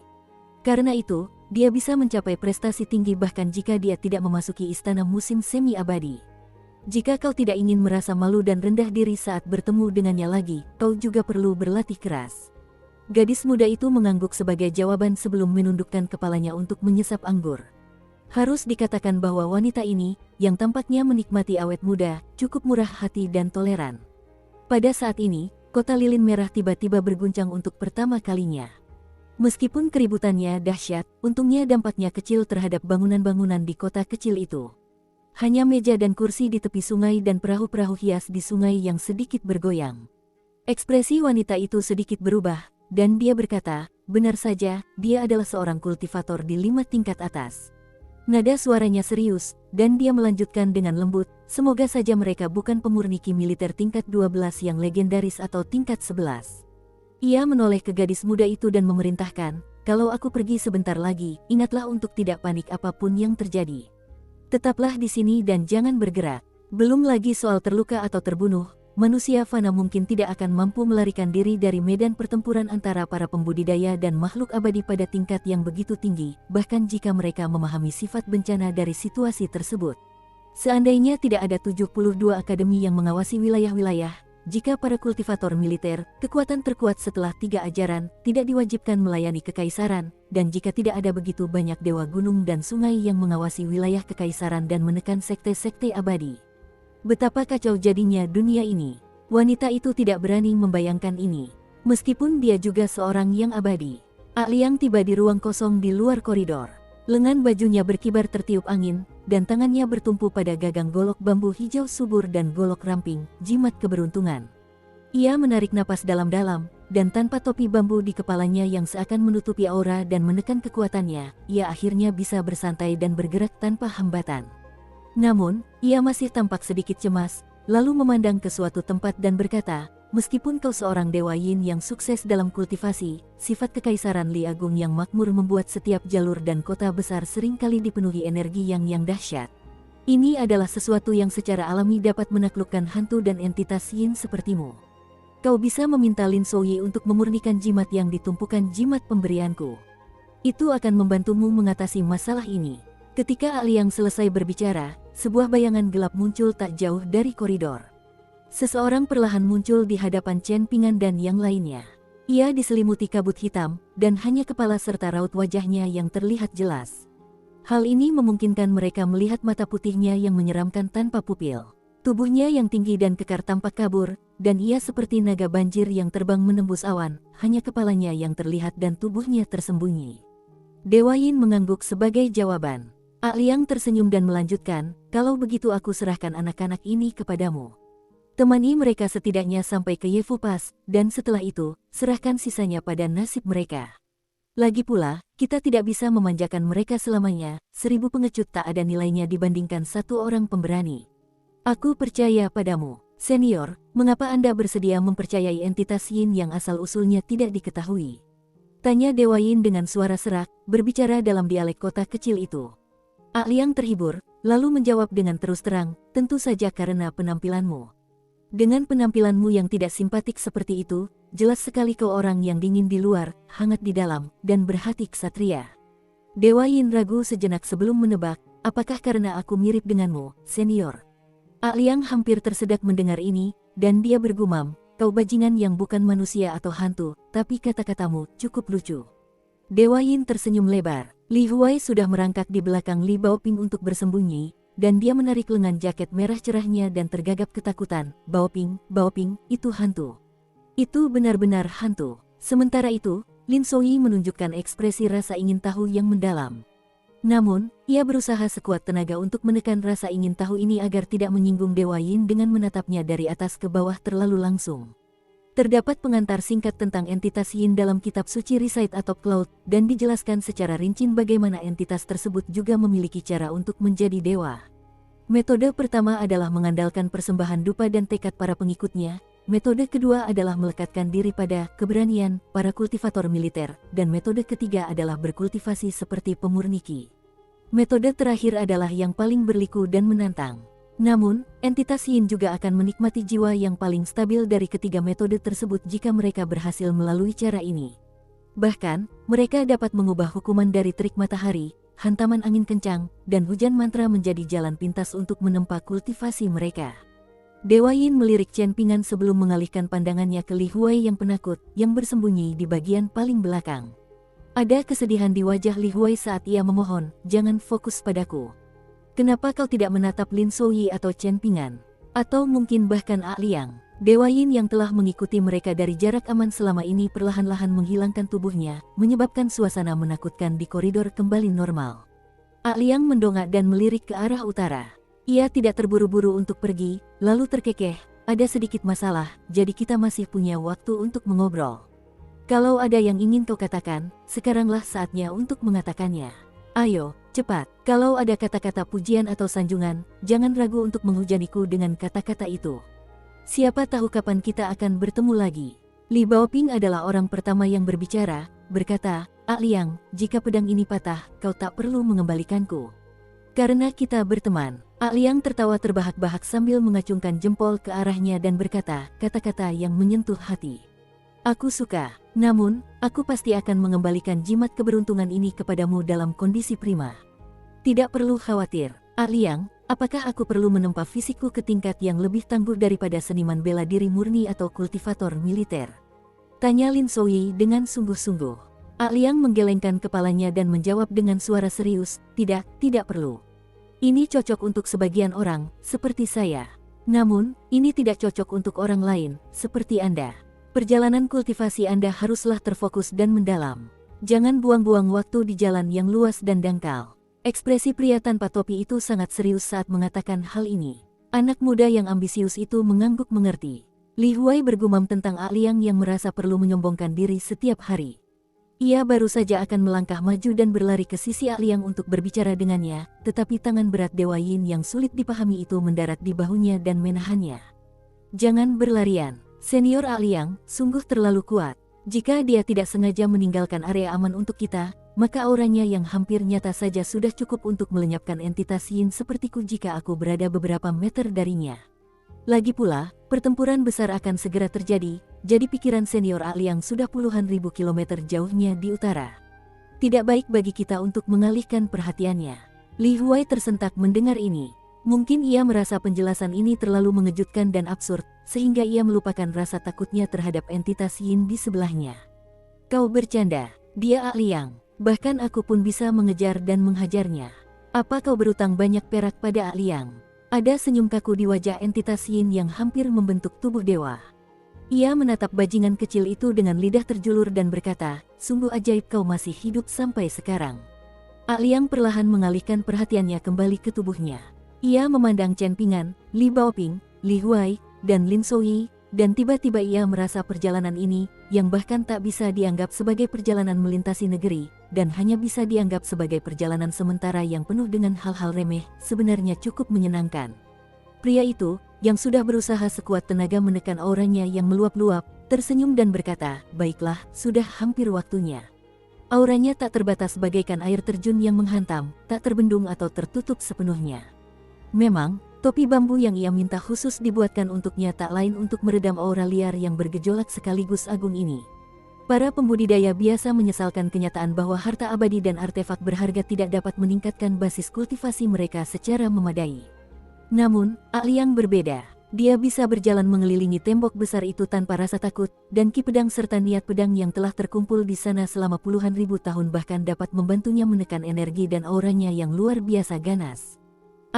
Karena itu, dia bisa mencapai prestasi tinggi bahkan jika dia tidak memasuki istana musim semi abadi. Jika kau tidak ingin merasa malu dan rendah diri saat bertemu dengannya lagi, kau juga perlu berlatih keras. Gadis muda itu mengangguk sebagai jawaban sebelum menundukkan kepalanya untuk menyesap anggur. Harus dikatakan bahwa wanita ini, yang tampaknya menikmati awet muda, cukup murah hati dan toleran. Pada saat ini, kota lilin merah tiba-tiba berguncang untuk pertama kalinya. Meskipun keributannya dahsyat, untungnya dampaknya kecil terhadap bangunan-bangunan di kota kecil itu. Hanya meja dan kursi di tepi sungai dan perahu-perahu hias di sungai yang sedikit bergoyang. Ekspresi wanita itu sedikit berubah, dan dia berkata, benar saja, dia adalah seorang kultivator di 5 tingkat atas. Nada suaranya serius, dan dia melanjutkan dengan lembut, semoga saja mereka bukan pemurniki militer tingkat 12 yang legendaris atau tingkat 11. Ia menoleh ke gadis muda itu dan memerintahkan, kalau aku pergi sebentar lagi, ingatlah untuk tidak panik apapun yang terjadi. Tetaplah di sini dan jangan bergerak. Belum lagi soal terluka atau terbunuh, manusia fana mungkin tidak akan mampu melarikan diri dari medan pertempuran antara para pembudidaya dan makhluk abadi pada tingkat yang begitu tinggi, bahkan jika mereka memahami sifat bencana dari situasi tersebut. Seandainya tidak ada 72 akademi yang mengawasi wilayah-wilayah, jika para kultivator militer, kekuatan terkuat setelah 3 ajaran, tidak diwajibkan melayani kekaisaran, dan jika tidak ada begitu banyak dewa gunung dan sungai yang mengawasi wilayah kekaisaran dan menekan sekte-sekte abadi. Betapa kacau jadinya dunia ini. Wanita itu tidak berani membayangkan ini. Meskipun dia juga seorang yang abadi. Liang tiba di ruang kosong di luar koridor. Lengan bajunya berkibar tertiup angin, dan tangannya bertumpu pada gagang golok bambu hijau subur dan golok ramping, jimat keberuntungan. Ia menarik napas dalam-dalam, dan tanpa topi bambu di kepalanya yang seakan menutupi aura dan menekan kekuatannya, ia akhirnya bisa bersantai dan bergerak tanpa hambatan. Namun, ia masih tampak sedikit cemas, lalu memandang ke suatu tempat dan berkata, "Meskipun kau seorang Dewa Yin yang sukses dalam kultivasi, sifat Kekaisaran Li Agung yang makmur membuat setiap jalur dan kota besar seringkali dipenuhi energi yang dahsyat. Ini adalah sesuatu yang secara alami dapat menaklukkan hantu dan entitas Yin sepertimu. Kau bisa meminta Lin Souyi untuk memurnikan jimat yang ditumpukan jimat pemberianku. Itu akan membantumu mengatasi masalah ini." Ketika Liang selesai berbicara, sebuah bayangan gelap muncul tak jauh dari koridor. Seseorang perlahan muncul di hadapan Chen Pingan dan yang lainnya. Ia diselimuti kabut hitam, dan hanya kepala serta raut wajahnya yang terlihat jelas. Hal ini memungkinkan mereka melihat mata putihnya yang menyeramkan tanpa pupil. Tubuhnya yang tinggi dan kekar tampak kabur, dan ia seperti naga banjir yang terbang menembus awan, hanya kepalanya yang terlihat dan tubuhnya tersembunyi. Dewa Yin mengangguk sebagai jawaban. Liang tersenyum dan melanjutkan, "Kalau begitu aku serahkan anak-anak ini kepadamu. Temani mereka setidaknya sampai ke Yefu Pass, dan setelah itu, serahkan sisanya pada nasib mereka. Lagi pula, kita tidak bisa memanjakan mereka selamanya, 1000 pengecut tak ada nilainya dibandingkan satu orang pemberani. Aku percaya padamu, senior, mengapa Anda bersedia mempercayai entitas Yin yang asal-usulnya tidak diketahui?" Tanya Dewa Yin dengan suara serak, berbicara dalam dialek kota kecil itu. Liang terhibur, lalu menjawab dengan terus terang, "Tentu saja karena penampilanmu. Dengan penampilanmu yang tidak simpatik seperti itu, jelas sekali kau orang yang dingin di luar, hangat di dalam, dan berhati ksatria." Dewa Yin ragu sejenak sebelum menebak, "Apakah karena aku mirip denganmu, senior?" Liang hampir tersedak mendengar ini, dan dia bergumam, "Kau bajingan yang bukan manusia atau hantu, tapi kata-katamu cukup lucu." Dewa Yin tersenyum lebar. Li Huai sudah merangkak di belakang Li Baoping untuk bersembunyi, dan dia menarik lengan jaket merah cerahnya dan tergagap ketakutan. "Baoping, Baoping, itu hantu. Itu benar-benar hantu." Sementara itu, Lin Souyi menunjukkan ekspresi rasa ingin tahu yang mendalam. Namun, ia berusaha sekuat tenaga untuk menekan rasa ingin tahu ini agar tidak menyinggung Dewa Yin dengan menatapnya dari atas ke bawah terlalu langsung. Terdapat pengantar singkat tentang entitas Yin dalam kitab suci Recite atau Cloud, dan dijelaskan secara rinci bagaimana entitas tersebut juga memiliki cara untuk menjadi dewa. Metode pertama adalah mengandalkan persembahan dupa dan tekad para pengikutnya. Metode kedua adalah melekatkan diri pada keberanian para kultivator militer, dan metode ketiga adalah berkultivasi seperti pemurniki. Metode terakhir adalah yang paling berliku dan menantang. Namun, entitas Yin juga akan menikmati jiwa yang paling stabil dari ketiga metode tersebut jika mereka berhasil melalui cara ini. Bahkan, mereka dapat mengubah hukuman dari terik matahari, hantaman angin kencang, dan hujan mantra menjadi jalan pintas untuk menempa kultivasi mereka. Dewa Yin melirik Chen Pingan sebelum mengalihkan pandangannya ke Li Huai yang penakut, yang bersembunyi di bagian paling belakang. Ada kesedihan di wajah Li Huai saat ia memohon, "Jangan fokus padaku. Kenapa kau tidak menatap Lin Souyi atau Chen Pingan? Atau mungkin bahkan Liang?" Dewa Yin yang telah mengikuti mereka dari jarak aman selama ini perlahan-lahan menghilangkan tubuhnya, menyebabkan suasana menakutkan di koridor kembali normal. Liang mendongak dan melirik ke arah utara. Ia tidak terburu-buru untuk pergi, lalu terkekeh, "Ada sedikit masalah, jadi kita masih punya waktu untuk mengobrol. Kalau ada yang ingin kau katakan, sekaranglah saatnya untuk mengatakannya. Ayo, cepat. Kalau ada kata-kata pujian atau sanjungan, jangan ragu untuk menghujaniku dengan kata-kata itu. Siapa tahu kapan kita akan bertemu lagi." Li Baoping adalah orang pertama yang berbicara, berkata, Liang, jika pedang ini patah, kau tak perlu mengembalikanku. Karena kita berteman." Liang tertawa terbahak-bahak sambil mengacungkan jempol ke arahnya dan berkata, kata-kata yang menyentuh hati. "Aku suka. Namun, aku pasti akan mengembalikan jimat keberuntungan ini kepadamu dalam kondisi prima. Tidak perlu khawatir. Liang, apakah aku perlu menempa fisikku ke tingkat yang lebih tangguh daripada seniman bela diri murni atau kultivator militer?" Tanya Lin Souyi dengan sungguh-sungguh. Liang menggelengkan kepalanya dan menjawab dengan suara serius, tidak perlu. Ini cocok untuk sebagian orang, seperti saya. Namun, ini tidak cocok untuk orang lain, seperti Anda. Perjalanan kultivasi Anda haruslah terfokus dan mendalam. Jangan buang-buang waktu di jalan yang luas dan dangkal. Ekspresi pria tanpa topi itu sangat serius saat mengatakan hal ini. Anak muda yang ambisius itu mengangguk mengerti. Li Huai bergumam tentang Liang yang merasa perlu menyombongkan diri setiap hari. Ia baru saja akan melangkah maju dan berlari ke sisi Liang untuk berbicara dengannya, tetapi tangan berat Dewa Yin yang sulit dipahami itu mendarat di bahunya dan menahannya. Jangan berlarian, senior Liang, sungguh terlalu kuat. Jika dia tidak sengaja meninggalkan area aman untuk kita, maka auranya yang hampir nyata saja sudah cukup untuk melenyapkan entitas Yin sepertiku jika aku berada beberapa meter darinya. Lagi pula, pertempuran besar akan segera terjadi, jadi pikiran senior Liang sudah puluhan ribu kilometer jauhnya di utara. Tidak baik bagi kita untuk mengalihkan perhatiannya. Li Huai tersentak mendengar ini. Mungkin ia merasa penjelasan ini terlalu mengejutkan dan absurd, sehingga ia melupakan rasa takutnya terhadap entitas Yin di sebelahnya. Kau bercanda, dia Liang. Bahkan aku pun bisa mengejar dan menghajarnya. Apa kau berutang banyak perak pada Liang? Ada senyum kaku di wajah entitas Yin yang hampir membentuk tubuh dewa. Ia menatap bajingan kecil itu dengan lidah terjulur dan berkata, sungguh ajaib kau masih hidup sampai sekarang. Liang perlahan mengalihkan perhatiannya kembali ke tubuhnya. Ia memandang Chen Pingan, Li Baoping, Li Huai, dan Lin Souyi, dan tiba-tiba ia merasa perjalanan ini, yang bahkan tak bisa dianggap sebagai perjalanan melintasi negeri, dan hanya bisa dianggap sebagai perjalanan sementara yang penuh dengan hal-hal remeh, sebenarnya cukup menyenangkan. Pria itu, yang sudah berusaha sekuat tenaga menekan auranya yang meluap-luap, tersenyum dan berkata, baiklah, sudah hampir waktunya. Auranya tak terbatas bagaikan air terjun yang menghantam, tak terbendung atau tertutup sepenuhnya. Memang, topi bambu yang ia minta khusus dibuatkan untuknya tak lain untuk meredam aura liar yang bergejolak sekaligus agung ini. Para pembudidaya biasa menyesalkan kenyataan bahwa harta abadi dan artefak berharga tidak dapat meningkatkan basis kultivasi mereka secara memadai. Namun, Liang berbeda. Dia bisa berjalan mengelilingi tembok besar itu tanpa rasa takut, dan ki pedang serta niat pedang yang telah terkumpul di sana selama puluhan ribu tahun bahkan dapat membantunya menekan energi dan auranya yang luar biasa ganas.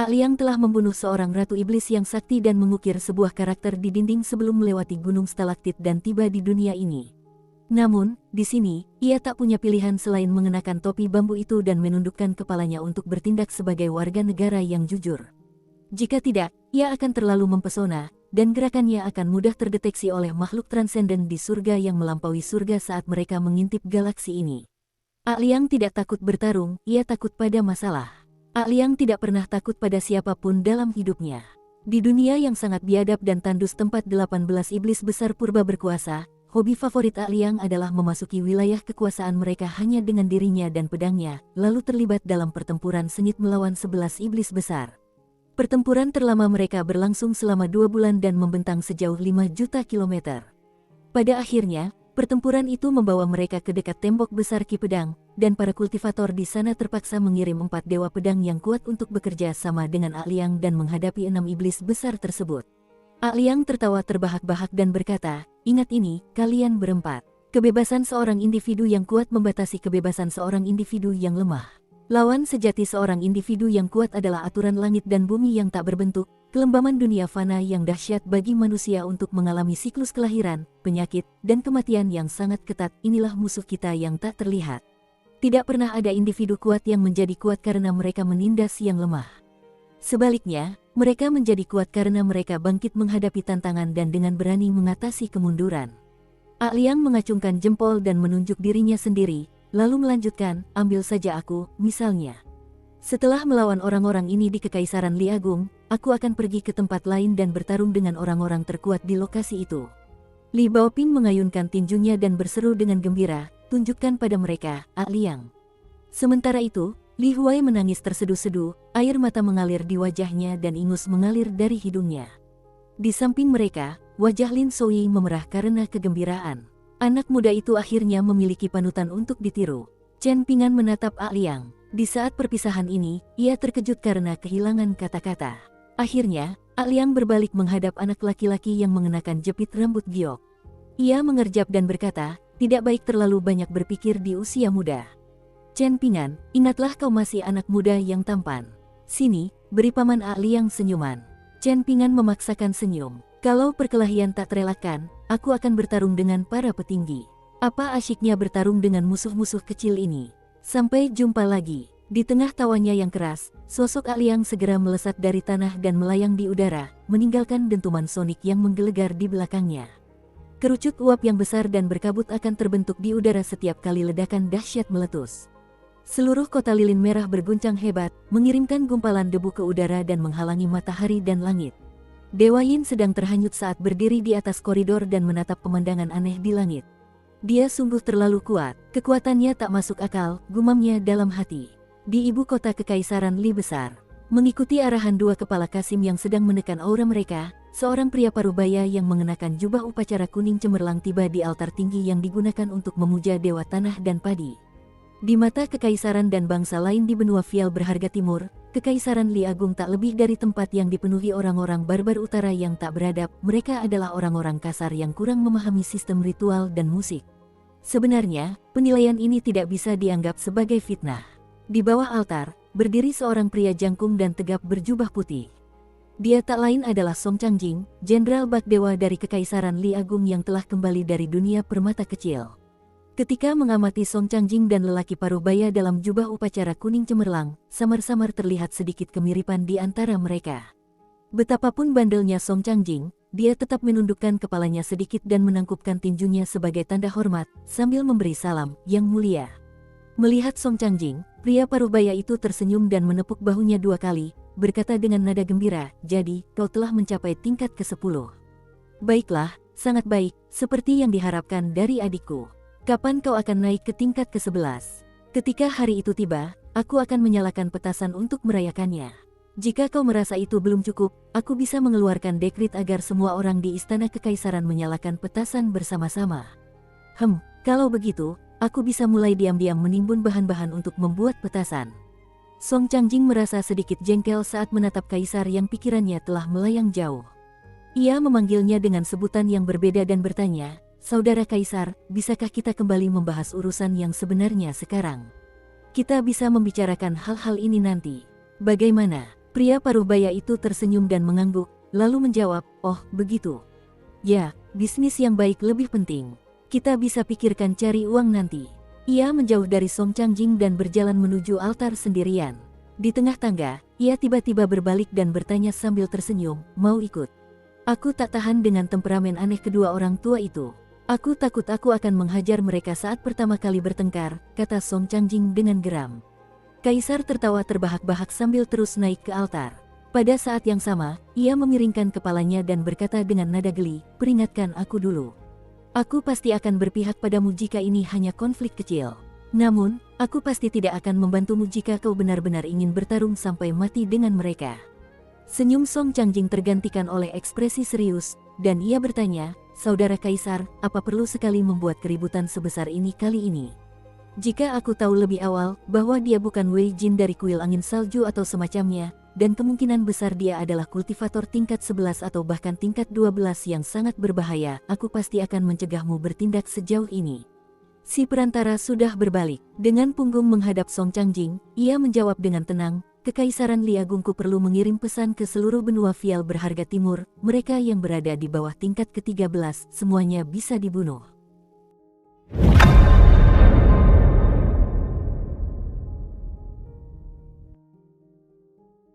Liang telah membunuh seorang ratu iblis yang sakti dan mengukir sebuah karakter di dinding sebelum melewati gunung stalaktit dan tiba di dunia ini. Namun, di sini, ia tak punya pilihan selain mengenakan topi bambu itu dan menundukkan kepalanya untuk bertindak sebagai warga negara yang jujur. Jika tidak, ia akan terlalu mempesona, dan gerakannya akan mudah terdeteksi oleh makhluk transenden di surga yang melampaui surga saat mereka mengintip galaksi ini. Liang tidak takut bertarung, ia takut pada masalah. Liang tidak pernah takut pada siapapun dalam hidupnya. Di dunia yang sangat biadab dan tandus tempat 18 iblis besar purba berkuasa, hobi favorit Liang adalah memasuki wilayah kekuasaan mereka hanya dengan dirinya dan pedangnya, lalu terlibat dalam pertempuran sengit melawan 11 iblis besar. Pertempuran terlama mereka berlangsung selama 2 bulan dan membentang sejauh 5 juta kilometer. Pada akhirnya, pertempuran itu membawa mereka ke dekat tembok besar Ki Pedang, dan para kultivator di sana terpaksa mengirim 4 dewa pedang yang kuat untuk bekerja sama dengan Liang dan menghadapi 6 iblis besar tersebut. Liang tertawa terbahak-bahak dan berkata, ingat ini, kalian berempat. Kebebasan seorang individu yang kuat membatasi kebebasan seorang individu yang lemah. Lawan sejati seorang individu yang kuat adalah aturan langit dan bumi yang tak berbentuk, kelembaman dunia fana yang dahsyat bagi manusia untuk mengalami siklus kelahiran, penyakit, dan kematian yang sangat ketat. Inilah musuh kita yang tak terlihat. Tidak pernah ada individu kuat yang menjadi kuat karena mereka menindas yang lemah. Sebaliknya, mereka menjadi kuat karena mereka bangkit menghadapi tantangan dan dengan berani mengatasi kemunduran. Liang mengacungkan jempol dan menunjuk dirinya sendiri, lalu melanjutkan, ambil saja aku, misalnya. Setelah melawan orang-orang ini di Kekaisaran Li Agung, aku akan pergi ke tempat lain dan bertarung dengan orang-orang terkuat di lokasi itu. Li Baoping mengayunkan tinjunya dan berseru dengan gembira, tunjukkan pada mereka, Liang. Sementara itu, Li Huai menangis terseduh-seduh, air mata mengalir di wajahnya dan ingus mengalir dari hidungnya. Di samping mereka, wajah Lin Souyi memerah karena kegembiraan. Anak muda itu akhirnya memiliki panutan untuk ditiru. Chen Pingan menatap Liang. Di saat perpisahan ini, ia terkejut karena kehilangan kata-kata. Akhirnya, Liang berbalik menghadap anak laki-laki yang mengenakan jepit rambut giok. Ia mengerjap dan berkata, tidak baik terlalu banyak berpikir di usia muda. Chen Pingan, ingatlah kau masih anak muda yang tampan. Sini, beri paman Liang senyuman. Chen Pingan memaksakan senyum. Kalau perkelahian tak terelakkan, aku akan bertarung dengan para petinggi. Apa asyiknya bertarung dengan musuh-musuh kecil ini? Sampai jumpa lagi. Di tengah tawanya yang keras, sosok Aliang segera melesat dari tanah dan melayang di udara, meninggalkan dentuman sonik yang menggelegar di belakangnya. Kerucut uap yang besar dan berkabut akan terbentuk di udara setiap kali ledakan dahsyat meletus. Seluruh kota lilin merah berguncang hebat, mengirimkan gumpalan debu ke udara dan menghalangi matahari dan langit. Dewa Yin sedang terhanyut saat berdiri di atas koridor dan menatap pemandangan aneh di langit. Dia sungguh terlalu kuat, kekuatannya tak masuk akal, gumamnya dalam hati. Di ibu kota Kekaisaran Li besar, mengikuti arahan dua kepala Kasim yang sedang menekan aura mereka, seorang pria parubaya yang mengenakan jubah upacara kuning cemerlang tiba di altar tinggi yang digunakan untuk memuja dewa tanah dan padi. Di mata Kekaisaran dan bangsa lain di benua Vial berharga timur, Kekaisaran Li Agung tak lebih dari tempat yang dipenuhi orang-orang barbar utara yang tak beradab. Mereka adalah orang-orang kasar yang kurang memahami sistem ritual dan musik. Sebenarnya, penilaian ini tidak bisa dianggap sebagai fitnah. Di bawah altar, berdiri seorang pria jangkung dan tegap berjubah putih. Dia tak lain adalah Song Changjing, Jenderal Bak Dewa dari Kekaisaran Li Agung yang telah kembali dari dunia permata kecil. Ketika mengamati Song Changjing dan lelaki parubaya dalam jubah upacara kuning cemerlang, samar-samar terlihat sedikit kemiripan di antara mereka. Betapapun bandelnya Song Changjing, dia tetap menundukkan kepalanya sedikit dan menangkupkan tinjunya sebagai tanda hormat, sambil memberi salam, "Yang mulia." Melihat Song Changjing, pria parubaya itu tersenyum dan menepuk bahunya 2 kali, berkata dengan nada gembira, "Jadi, kau telah mencapai tingkat ke-10. Baiklah, sangat baik, seperti yang diharapkan dari adikku. Kapan kau akan naik ke tingkat ke-11? Ketika hari itu tiba, aku akan menyalakan petasan untuk merayakannya. Jika kau merasa itu belum cukup, aku bisa mengeluarkan dekrit agar semua orang di Istana Kekaisaran menyalakan petasan bersama-sama. Kalau begitu, aku bisa mulai diam-diam menimbun bahan-bahan untuk membuat petasan." Song Changjing merasa sedikit jengkel saat menatap kaisar yang pikirannya telah melayang jauh. Ia memanggilnya dengan sebutan yang berbeda dan bertanya, "Saudara Kaisar, bisakah kita kembali membahas urusan yang sebenarnya sekarang? Kita bisa membicarakan hal-hal ini nanti. Bagaimana?" Pria parubaya itu tersenyum dan mengangguk, lalu menjawab, "Oh, begitu. Ya, bisnis yang baik lebih penting. Kita bisa pikirkan cari uang nanti." Ia menjauh dari Song Changjing dan berjalan menuju altar sendirian. Di tengah tangga, ia tiba-tiba berbalik dan bertanya sambil tersenyum, "Mau ikut?" "Aku tak tahan dengan temperamen aneh kedua orang tua itu. Aku takut aku akan menghajar mereka saat pertama kali bertengkar," kata Song Changjing dengan geram. Kaisar tertawa terbahak-bahak sambil terus naik ke altar. Pada saat yang sama, ia memiringkan kepalanya dan berkata dengan nada geli, "Peringatkan aku dulu. Aku pasti akan berpihak padamu jika ini hanya konflik kecil. Namun, aku pasti tidak akan membantumu jika kau benar-benar ingin bertarung sampai mati dengan mereka." Senyum Song Changjing tergantikan oleh ekspresi serius, dan ia bertanya, "Saudara Kaisar, apa perlu sekali membuat keributan sebesar ini kali ini? Jika aku tahu lebih awal bahwa dia bukan Wei Jin dari kuil angin salju atau semacamnya, dan kemungkinan besar dia adalah kultivator tingkat 11 atau bahkan tingkat 12 yang sangat berbahaya, aku pasti akan mencegahmu bertindak sejauh ini." Si perantara sudah berbalik. Dengan punggung menghadap Song Changjing, ia menjawab dengan tenang, "Kekaisaran Li Agungku perlu mengirim pesan ke seluruh benua Vial berharga timur, mereka yang berada di bawah tingkat ke-13, semuanya bisa dibunuh.